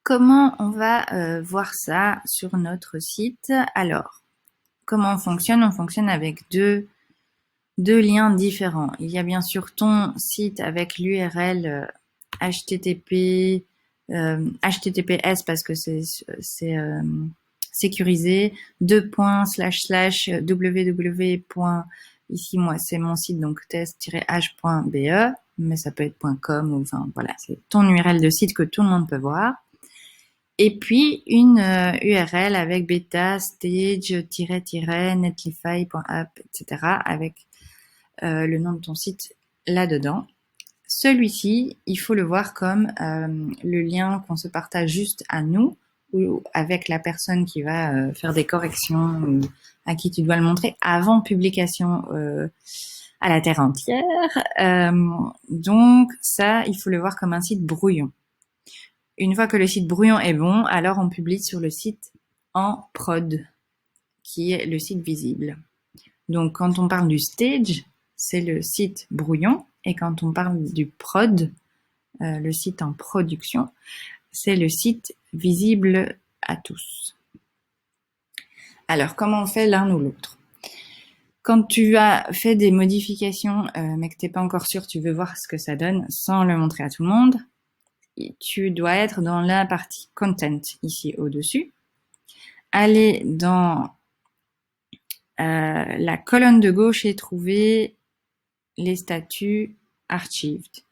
comment on va voir ça sur notre site? Alors, comment on fonctionne? On fonctionne avec deux liens différents. Il y a bien sûr ton site avec l'URL HTTP, HTTPS parce que c'est sécurisé, www. Ici, moi, c'est mon site, donc test-h.be, mais ça peut être .com, ou enfin, voilà, c'est ton URL de site que tout le monde peut voir. Et puis, une URL avec beta, stage, netlify.app, etc., avec le nom de ton site là-dedans. Celui-ci, il faut le voir comme le lien qu'on se partage juste à nous ou avec la personne qui va faire des corrections ou à qui tu dois le montrer avant publication à la terre entière. Donc ça, il faut le voir comme un site brouillon. Une fois que le site brouillon est bon, alors on publie sur le site en prod, qui est le site visible. Donc quand on parle du stage, c'est le site brouillon, et quand on parle du prod, le site en production, c'est le site visible à tous. Alors, comment on fait l'un ou l'autre? Quand tu as fait des modifications, mais que tu n'es pas encore sûr, tu veux voir ce que ça donne sans le montrer à tout le monde, tu dois être dans la partie Content, ici au-dessus. Aller dans la colonne de gauche et trouver les statuts Archived.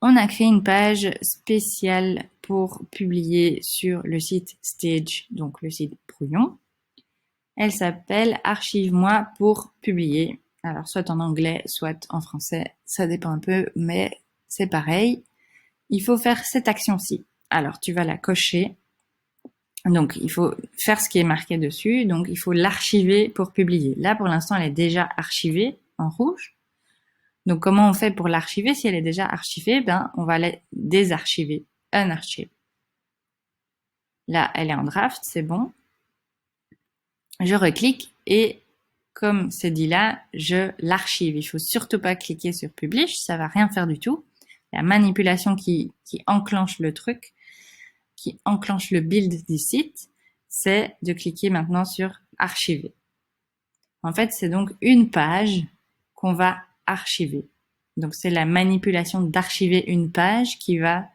On a créé une page spéciale pour publier sur le site Stage, donc le site brouillon. Elle s'appelle Archive-moi pour publier. Alors, soit en anglais, soit en français, ça dépend un peu, mais c'est pareil. Il faut faire cette action-ci. Alors, tu vas la cocher. Donc, il faut faire ce qui est marqué dessus. Donc, il faut l'archiver pour publier. Là, pour l'instant, elle est déjà archivée en rouge. Donc, comment on fait pour l'archiver? Si elle est déjà archivée, on va la désarchiver. Unarchive. Là, elle est en draft, c'est bon. Je reclique et comme c'est dit là, je l'archive. Il faut surtout pas cliquer sur Publish, ça va rien faire du tout. La manipulation qui enclenche le truc, qui enclenche le build du site, c'est de cliquer maintenant sur Archiver. En fait, c'est donc une page qu'on va archiver. Donc, c'est la manipulation d'archiver une page qui va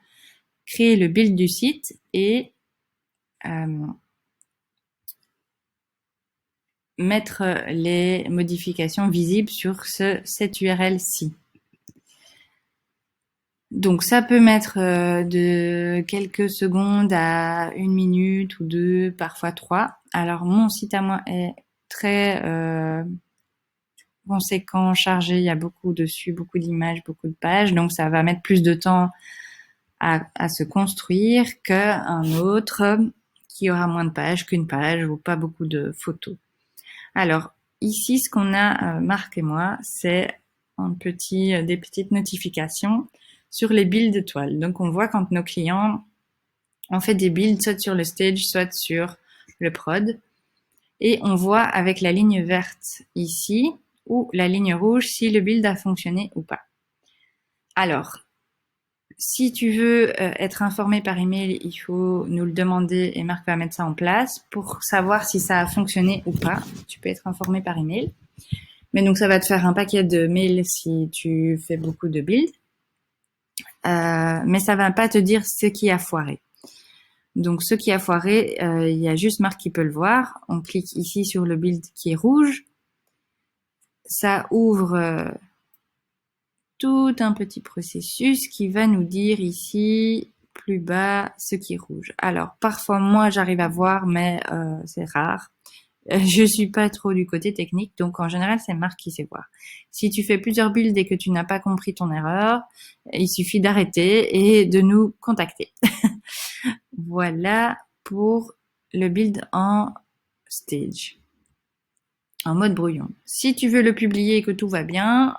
créer le build du site et mettre les modifications visibles sur cette URL-ci. Donc, ça peut mettre de quelques secondes à 1 minute ou 2, parfois 3. Alors, mon site à moi est très conséquent, chargé. Il y a beaucoup dessus, beaucoup d'images, beaucoup de pages. Donc, ça va mettre plus de temps à se construire qu'un autre qui aura moins de pages qu'une page ou pas beaucoup de photos. Alors, ici, ce qu'on a, Marc et moi, c'est des petites notifications sur les builds de toile. Donc, on voit quand nos clients ont fait des builds, soit sur le stage, soit sur le prod. Et on voit avec la ligne verte ici, ou la ligne rouge, si le build a fonctionné ou pas. Alors, si tu veux être informé par email, il faut nous le demander et Marc va mettre ça en place pour savoir si ça a fonctionné ou pas. Tu peux être informé par email. Mais donc, ça va te faire un paquet de mails si tu fais beaucoup de builds. Mais ça va pas te dire ce qui a foiré. Donc, ce qui a foiré, il y a juste Marc qui peut le voir. On clique ici sur le build qui est rouge. Ça ouvre tout un petit processus qui va nous dire ici plus bas ce qui est rouge. Alors parfois moi j'arrive à voir mais c'est rare. Je suis pas trop du côté technique donc en général c'est Marc qui sait voir. Si tu fais plusieurs builds et que tu n'as pas compris ton erreur, il suffit d'arrêter et de nous contacter. Voilà pour le build en stage. En mode brouillon. Si tu veux le publier et que tout va bien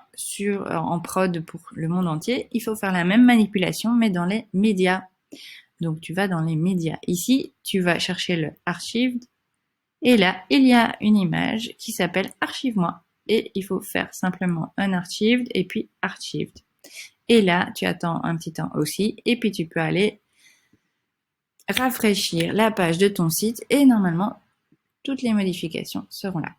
en prod pour le monde entier, il faut faire la même manipulation mais dans les médias. Donc tu vas dans les médias. Ici, tu vas chercher le archived et là, il y a une image qui s'appelle archive-moi et il faut faire simplement un archived et puis archived. Et là, tu attends un petit temps aussi et puis tu peux aller rafraîchir la page de ton site et normalement, toutes les modifications seront là.